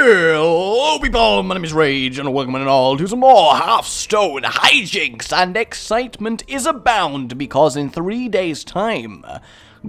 Hello people, my name is Rage and welcome one and all to some more Hearthstone hijinks, and excitement is abound because in 3 days time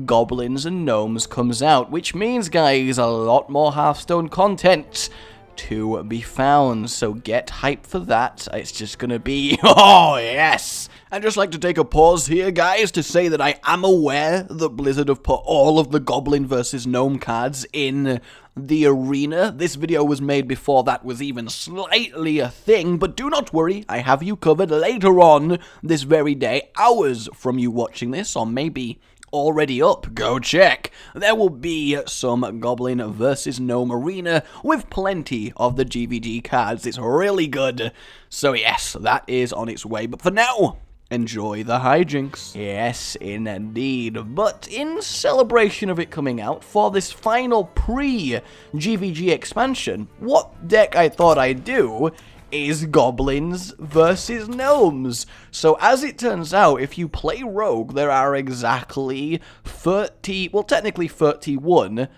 Goblins and Gnomes comes out, which means guys a lot more Hearthstone content to be found, so get hyped for that. It's just gonna be, oh yes! I'd just like to take a pause here, guys, to say that I am aware that Blizzard have put all of the Goblin versus Gnome cards in the arena. This video was made before that was even slightly a thing, but do not worry, I have you covered later on this very day, hours from you watching this, or maybe already up, go check. There will be some Goblin versus Gnome arena with plenty of the GVG cards. It's really good. So yes, that is on its way. But for now, enjoy the hijinks. Yes, indeed. But in celebration of it coming out, for this final pre-GVG expansion, what deck I thought I'd do is Goblins versus Gnomes. So as it turns out, if you play Rogue, there are exactly 30, well technically 31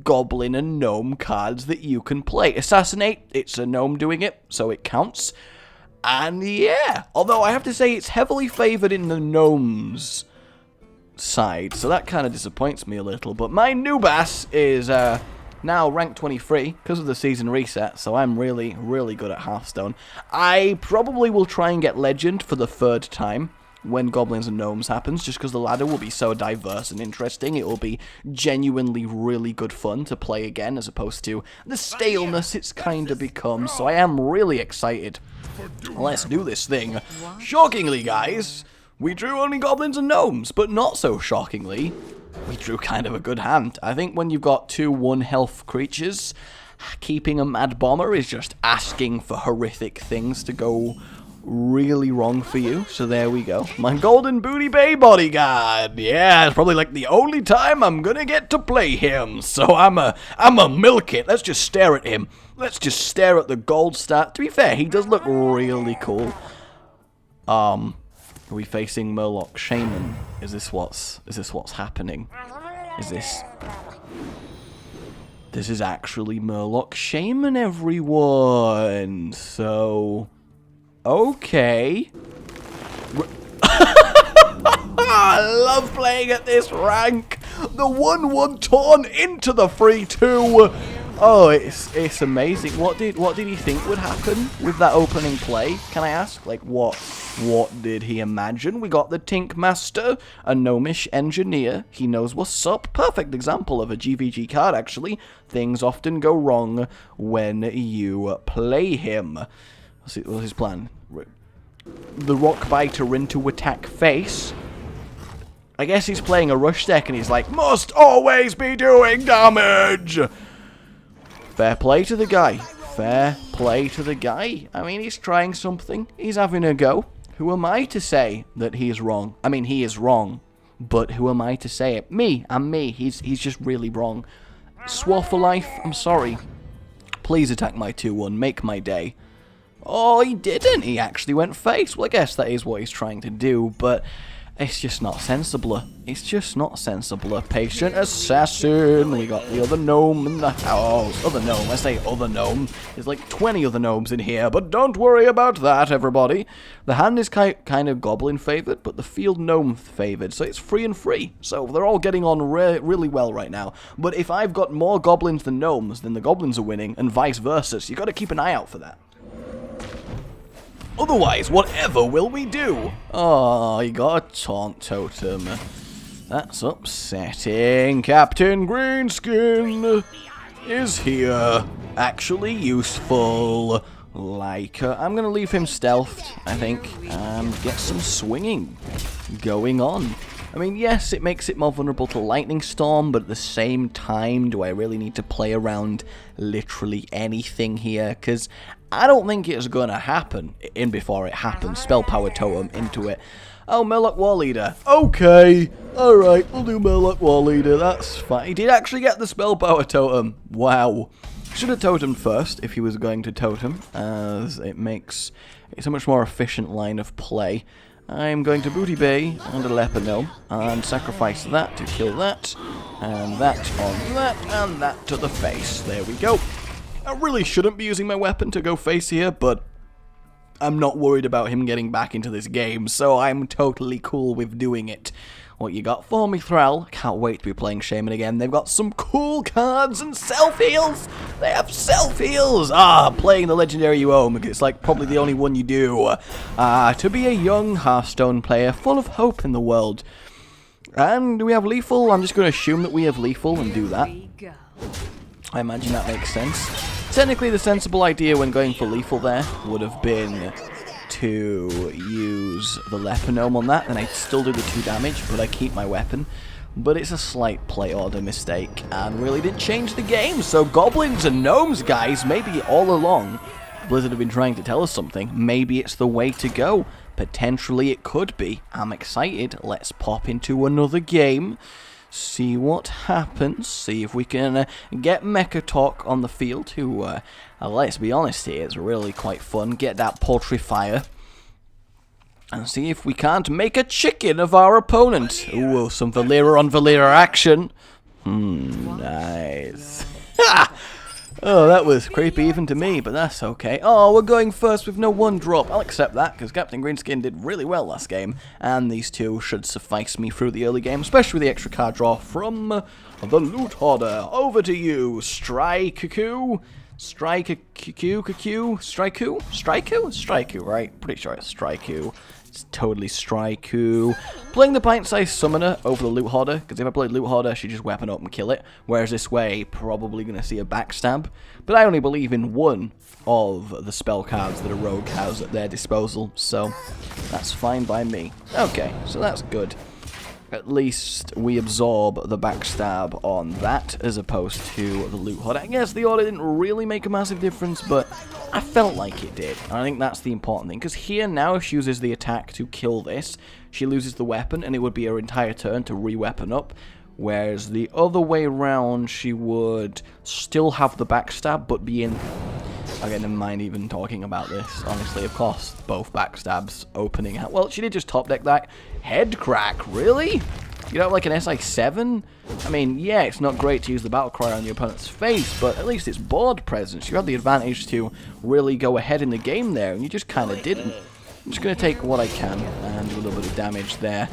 Goblin and Gnome cards that you can play. Assassinate, it's a Gnome doing it, so it counts. And yeah, although I have to say it's heavily favored in the Gnomes side, so that kind of disappoints me a little. But my new bass is now ranked 23 because of the season reset, so I'm really, really good at Hearthstone. I probably will try and get Legend for the 3rd time when Goblins and Gnomes happens, just because the ladder will be so diverse and interesting. It will be genuinely really good fun to play again, as opposed to the staleness it's kind of become, so I am really excited. Let's do this thing. Shockingly, guys, we drew only Goblins and Gnomes, but not so shockingly, we drew kind of a good hand. I think when you've got 2 1-health creatures, keeping a Mad Bomber is just asking for horrific things to go really wrong for you. So there we go. My Golden Booty Bay bodyguard. Yeah, it's probably like the only time I'm gonna get to play him. So I'm a milk it. Let's just stare at him. Let's just stare at the gold stat. To be fair, he does look really cool. Are we facing Murloc Shaman? Is this what's happening? This is actually Murloc Shaman, everyone. So okay. I love playing at this rank. The 1/1 torn into the 3/2. Oh, it's amazing. What did he think would happen with that opening play? Can I ask? Like what did he imagine? We got the Tink Master, a gnomish engineer. He knows what's up. Perfect example of a GVG card, actually. Things often go wrong when you play him. What's his plan? The Rock Biter into attack face. I guess he's playing a rush deck and he's like, must always be doing damage. Fair play to the guy. Fair play to the guy. I mean, he's trying something. He's having a go. Who am I to say that he is wrong? I mean, he is wrong. But who am I to say it? Me. I'm me. He's just really wrong. Swore for life. I'm sorry. Please attack my 2/1. Make my day. Oh, he didn't. He actually went face. Well, I guess that is what he's trying to do, but it's just not sensible. It's just not sensible. Patient assassin. We got the other gnome in the house. Other gnome. I say other gnome. There's like 20 other gnomes in here, but don't worry about that, everybody. The hand is kind of goblin favored, but the field gnome favored, so it's free and free. So they're all getting on really well right now. But if I've got more goblins than gnomes, then the goblins are winning, and vice versa. So you got to keep an eye out for that. Otherwise, whatever will we do? Oh, you got a taunt totem. That's upsetting. Captain Greenskin is here. Actually useful. Like, I'm going to leave him stealthed, I think, and get some swinging going on. I mean, yes, it makes it more vulnerable to Lightning Storm, but at the same time, do I really need to play around literally anything here? Because I don't think it's going to happen in before it happens. Spell Power Totem into it. Oh, Murloc War Leader. Okay. Alright, we'll do Murloc War Leader. That's fine. He did actually get the Spell Power Totem. Wow. Should have totemed first if he was going to totem, as it's a much more efficient line of play. I'm going to Booty Bay and a Leper Gnome, and sacrifice that to kill that, and that on that, and that to the face. There we go. I really shouldn't be using my weapon to go face here, but I'm not worried about him getting back into this game, so I'm totally cool with doing it. What you got for me, Thrall? Can't wait to be playing Shaman again. They've got some cool cards and self-heals. They have self-heals. Playing the legendary you own, because it's like probably the only one you do. To be a young Hearthstone player full of hope in the world. And do we have lethal? I'm just going to assume that we have lethal and do that. I imagine that makes sense. Technically, the sensible idea when going for lethal there would have been to use the leper gnome on that, and I'd still do the 2 damage, but I keep my weapon. But it's a slight play order mistake, and really didn't change the game. So goblins and gnomes, guys, maybe all along Blizzard have been trying to tell us something. Maybe it's the way to go. Potentially it could be. I'm excited. Let's pop into another game. See what happens. See if we can get Mecha Talk on the field, who, let's be honest here, is really quite fun. Get that poultry fire. And see if we can't make a chicken of our opponent. Ooh, some Valera on Valera action. Nice. Ha! Oh, that was creepy even to me, but that's okay. Oh, we're going first with no 1-drop. I'll accept that, because Captain Greenskin did really well last game, and these 2 should suffice me through the early game, especially with the extra card draw from the Loot Hoarder. Over to you, Strike-Cuckoo. Strike-Cuckoo, right? Pretty sure it's Strike-Cuckoo. It's totally Strike-Cuckoo. Playing the Pint-Sized Summoner over the Loot Hoarder, because if I played Loot Hoarder, she'd just weapon up and kill it. Whereas this way, probably going to see a backstab. But I only believe in one of the spell cards that a rogue has at their disposal, so that's fine by me. Okay, so that's good. At least we absorb the backstab on that, as opposed to the Loot Hoarder. I guess the order didn't really make a massive difference, but I felt like it did. And I think that's the important thing, because here now, if she uses the attack to kill this, she loses the weapon, and it would be her entire turn to re-weapon up. Whereas the other way around, she would still have the backstab, but be in... Okay, never mind even talking about this. Honestly, of course, both backstabs opening out. Well, she did just top deck that. Head crack, really? You don't like an SI7? I mean, yeah, it's not great to use the battle cry on your opponent's face, but at least it's board presence. You had the advantage to really go ahead in the game there, and you just kind of didn't. I'm just going to take what I can and do a little bit of damage there.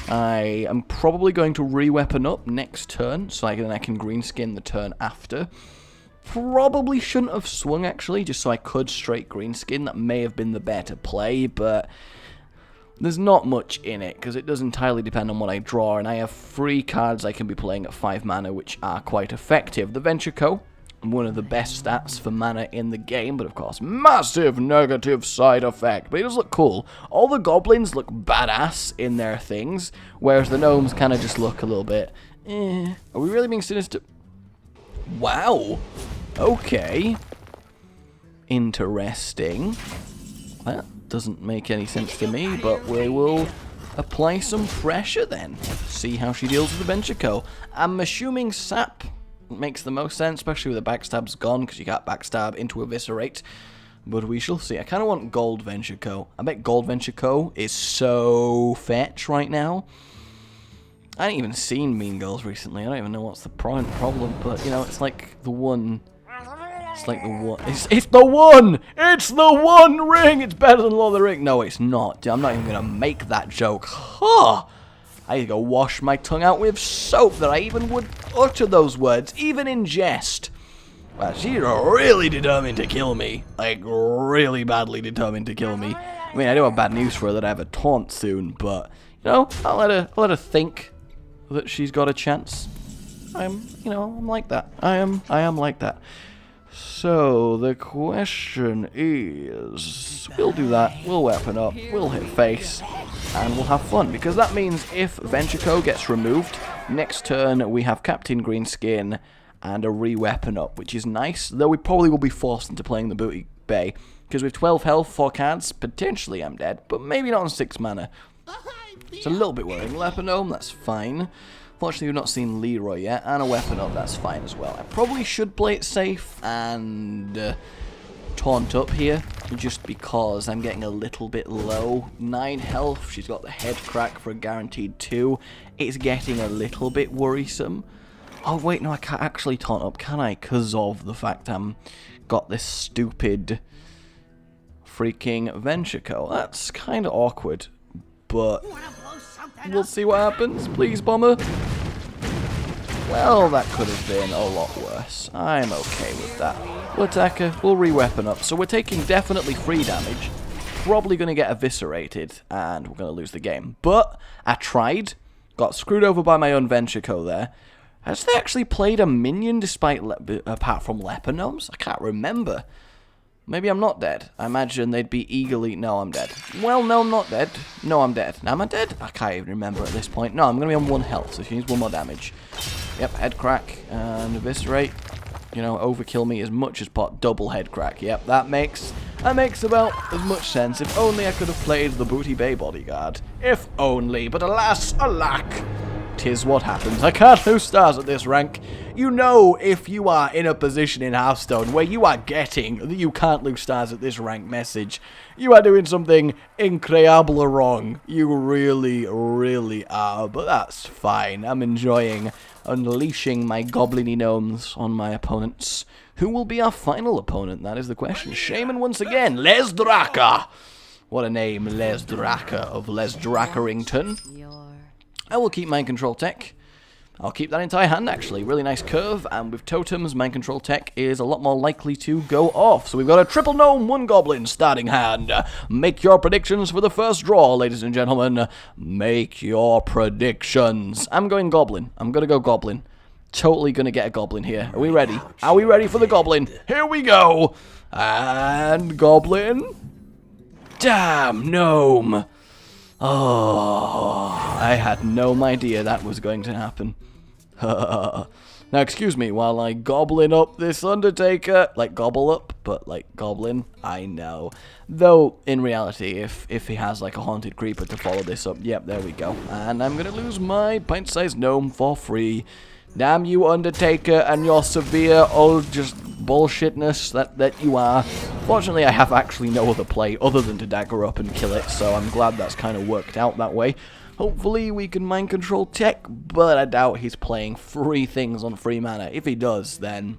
I am probably going to re-weapon up next turn, so then I can greenskin the turn after. Probably shouldn't have swung, actually, just so I could straight greenskin. That may have been the better play, but there's not much in it, because it does entirely depend on what I draw, and I have 3 cards I can be playing at 5 mana, which are quite effective. The Venture Co., one of the best stats for mana in the game, but of course, massive negative side effect. But it does look cool. All the goblins look badass in their things, whereas the gnomes kind of just look a little bit, Are we really being sinister? Wow. Okay. Interesting. That doesn't make any sense to me, but we will apply some pressure then. See how she deals with the Venture Co. I'm assuming Sap makes the most sense, especially with the backstab's gone, because you can't backstab into Eviscerate. But we shall see. I kind of want Gold Venture Co. I bet Gold Venture Co. is so fetch right now. I haven't even seen Mean Girls recently. I don't even know what's the problem, but, you know, it's like the one... It's like the one... It's the one! It's the one ring! It's better than Lord of the Rings. No, it's not. I'm not even going to make that joke. Huh! I need to go wash my tongue out with soap that I even would utter those words, even in jest. Well, she's really determined to kill me. Like, really badly determined to kill me. I mean, I do have bad news for her that I have a taunt soon, but, you know, I'll let her think that she's got a chance. I'm like that. I am like that. So, the question is, we'll do that, we'll weapon up, we'll hit face, and we'll have fun, because that means if Venture Co. gets removed, next turn we have Captain Greenskin and a re-weapon up, which is nice, though we probably will be forced into playing the Booty Bay, because with 12 health, 4 cards, potentially I'm dead, but maybe not on 6 mana. It's a little bit worrying. Leper Gnome, that's fine. Fortunately, we've not seen Leroy yet, and a weapon up, that's fine as well. I probably should play it safe and taunt up here, just because I'm getting a little bit low. 9 health, she's got the head crack for a guaranteed 2. It's getting a little bit worrisome. Oh wait, no, I can't actually taunt up, can I? Because of the fact I'm got this stupid freaking venture code. That's kind of awkward, but we'll see what happens. Please, bomber. Well, that could have been a lot worse. I'm okay with that. We'll attacker, we'll re-weapon up. So we're taking definitely 3 damage. Probably going to get eviscerated, and we're going to lose the game. But I tried. Got screwed over by my own venture code there. Has they actually played a minion despite apart from leper gnomes? I can't remember. Maybe I'm not dead. I imagine they'd be eagerly... No, I'm dead. Well, no, I'm not dead. No, I'm dead. Am I dead? I can't even remember at this point. No, I'm going to be on 1 health, so she needs 1 more damage. Yep, head crack and eviscerate. You know, overkill me as much as pot. Double head crack. Yep, that makes about as much sense. If only I could have played the Booty Bay bodyguard. If only, but alas, alack. 'Tis what happens. I can't lose stars at this rank. You know, if you are in a position in Hearthstone where you are getting the "you can't lose stars at this rank" message, you are doing something incredible wrong. You really, really are. But that's fine. I'm enjoying unleashing my goblin-y gnomes on my opponents. Who will be our final opponent? That is the question. Shaman once again. Les Draka. What a name, Les Draka of Les Drakarington. I will keep Mind Control Tech. I'll keep that entire hand, actually. Really nice curve, and with totems, Mind Control Tech is a lot more likely to go off. So we've got a triple gnome, 1 goblin starting hand. Make your predictions for the first draw, ladies and gentlemen. Make your predictions. I'm going goblin. I'm going to go goblin. Totally going to get a goblin here. Are we ready? Are we ready for the goblin? Here we go. And goblin. Damn, gnome. Oh, I had no idea that was going to happen. Now, excuse me, while I goblin up this Undertaker. Like, gobble up, but like, goblin. I know. Though, in reality, if he has like a haunted creeper to follow this up, yep, there we go. And I'm gonna lose my pint-sized gnome for free. Damn you, Undertaker, and your severe old just bullshitness that you are. Fortunately, I have actually no other play other than to dagger up and kill it, so I'm glad that's kind of worked out that way. Hopefully we can mind control Tech, but I doubt he's playing free things on free mana. If he does, then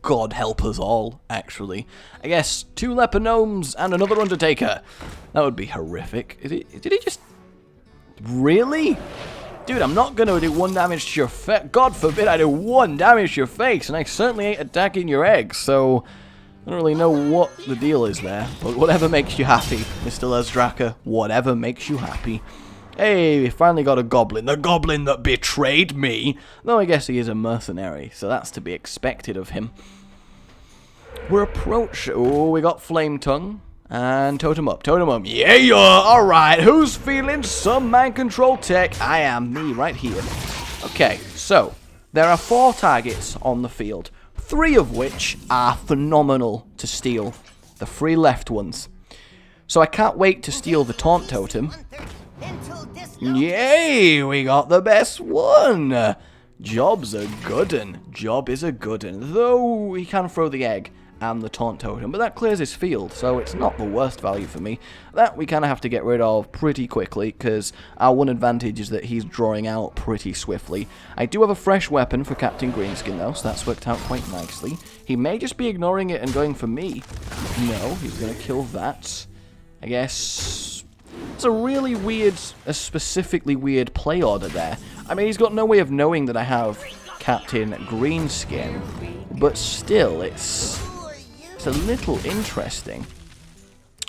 God help us all, actually. I guess 2 leper gnomes and another Undertaker. That would be horrific. Did he just... Really? Dude, I'm not going to do 1 damage to your face. God forbid I do 1 damage to your face, and I certainly ain't attacking your eggs, so I don't really know what the deal is there. But whatever makes you happy, Mr. Lesdraka, whatever makes you happy. Hey, we finally got a goblin. The goblin that betrayed me. Though I guess he is a mercenary, so that's to be expected of him. We're oh, we got Flame Tongue. And totem up, yeah, you're alright. Who's feeling some mind control tech? I am, me, right here. Okay, so there are 4 targets on the field, 3 of which are phenomenal to steal. The 3 left ones. So I can't wait to steal the taunt totem. Yay, we got the best one. Job's a good un. Job is a good un. Though he can throw the egg and the taunt totem, but that clears his field, so it's not the worst value for me. That we kind of have to get rid of pretty quickly, because our one advantage is that he's drawing out pretty swiftly. I do have a fresh weapon for Captain Greenskin, though, so that's worked out quite nicely. He may just be ignoring it and going for me. No, he's going to kill that. I guess it's a really weird, a specifically weird play order there. I mean, he's got no way of knowing that I have Captain Greenskin, but still, it's a little interesting.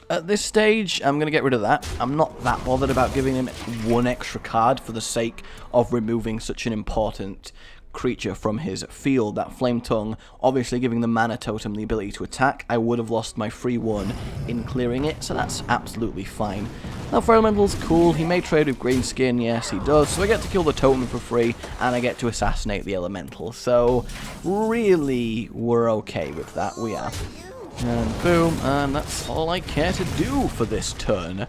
At this stage, I'm going to get rid of that. I'm not that bothered about giving him 1 extra card for the sake of removing such an important creature from his field. That Flame Tongue, obviously giving the mana totem the ability to attack. I would have lost my free 1 in clearing it, so that's absolutely fine. Now, for elementals, cool. He may trade with Greenskin, yes, he does. So I get to kill the totem for free, and I get to assassinate the elemental. So, really, we're okay with that. We are. And boom, and that's all I care to do for this turn.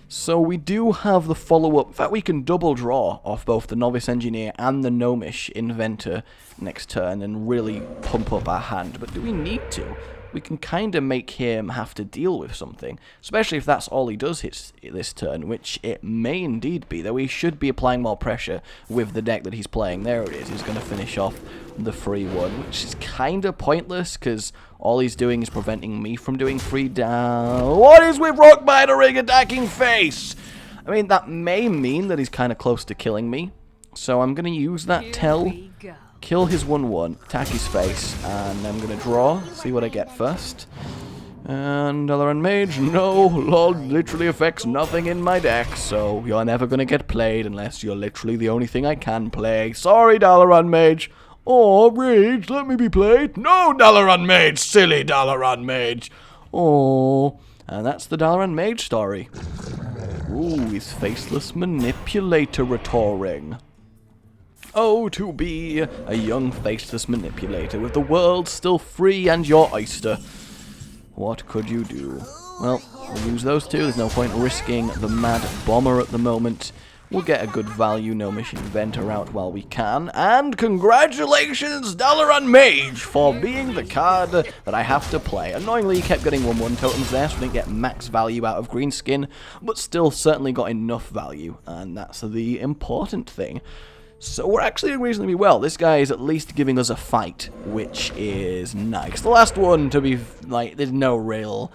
So we do have the follow-up. In fact, we can double draw off both the Novice Engineer and the Gnomish Inventor next turn and really pump up our hand. But do we need to? we can kind of make him have to deal with something, especially if that's all he does this turn, which it may indeed be, though he should be applying more pressure with the deck that he's playing. There it is, he's going to finish off the free one, which is kind of pointless, because all he's doing is preventing me from doing free down. What is with Rock Bitering attacking face? I mean, that may mean that he's kind of close to killing me, so I'm going to use that tell. Kill his 1/1, attack his face, and I'm going to draw, see what I get first. And Dalaran Mage, no, Lord literally affects nothing in my deck, so you're never going to get played unless you're literally the only thing I can play. Sorry, Dalaran Mage. Oh, Rage, let me be played. No, Dalaran Mage, silly Dalaran Mage. Oh, and that's the Dalaran Mage story. Ooh, he's Faceless Manipulator rhetoric. Oh, to be a young faceless manipulator with the world still free and your oyster. What could you do? Well, we'll use those two. There's no point risking the Mad Bomber at the moment. We'll get a good value Gnomish Inventor out while we can. And congratulations, Dalaran Mage, for being the card that I have to play. Annoyingly, he kept getting 1/1 totems there, so we didn't get max value out of Greenskin, but still certainly got enough value, and that's the important thing. So we're actually doing reasonably well. This guy is at least giving us a fight, which is nice. The last one, to be like, there's no real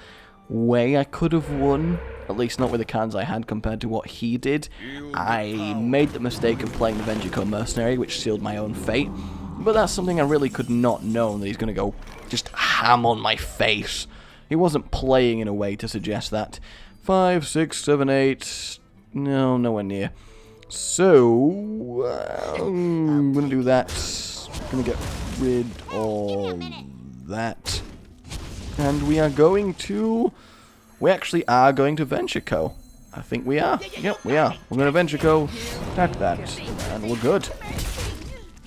way I could have won. At least not with the cards I had compared to what he did. I made the mistake of playing the Vengico Mercenary, which sealed my own fate. But that's something I really could not know, that he's going to go just ham on my face. He wasn't playing in a way to suggest that. 5, 6, 7, 8... No, nowhere near. So, I'm going to do that. I'm going to get rid of that. And we are going to... We actually are going to Vengico. I think we are. Yep, we are. We're going to Vengico, attack that, and we're good.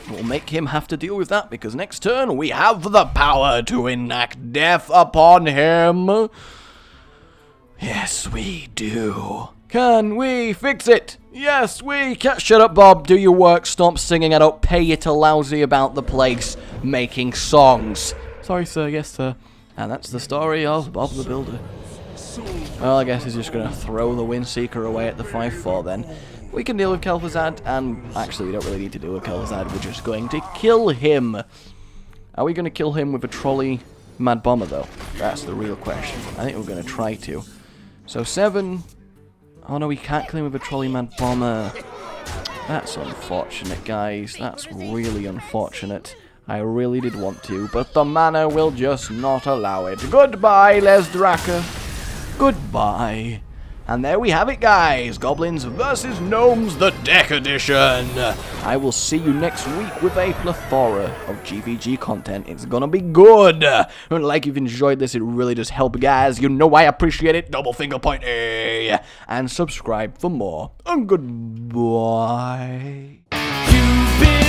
We'll make him have to deal with that, because next turn we have the power to enact death upon him. Yes, we do. Can we fix it? Yes, we can. Shut up, Bob. Do your work. Stop singing. I don't pay you to lousy about the place making songs. Sorry, sir. Yes, sir. And that's the story of Bob the Builder. Well, I guess he's just going to throw the Windseeker away at the 5/4 then. We can deal with Kel'Thuzad, and actually we don't really need to deal with Kel'Thuzad. We're just going to kill him. Are we going to kill him with a trolley Mad Bomber, though? That's the real question. I think we're going to try to. So 7... Oh no, we can't kill him with a trolley Mad Bomber. That's unfortunate, guys. That's really unfortunate. I really did want to, but the mana will just not allow it. Goodbye, Les Draka. Goodbye. And there we have it, guys. Goblins versus Gnomes, the Deck Edition. I will see you next week with a plethora of GVG content. It's gonna be good. Like, if you've enjoyed this, it really does help, guys. You know I appreciate it. Double finger pointy. And subscribe for more. And goodbye. You've been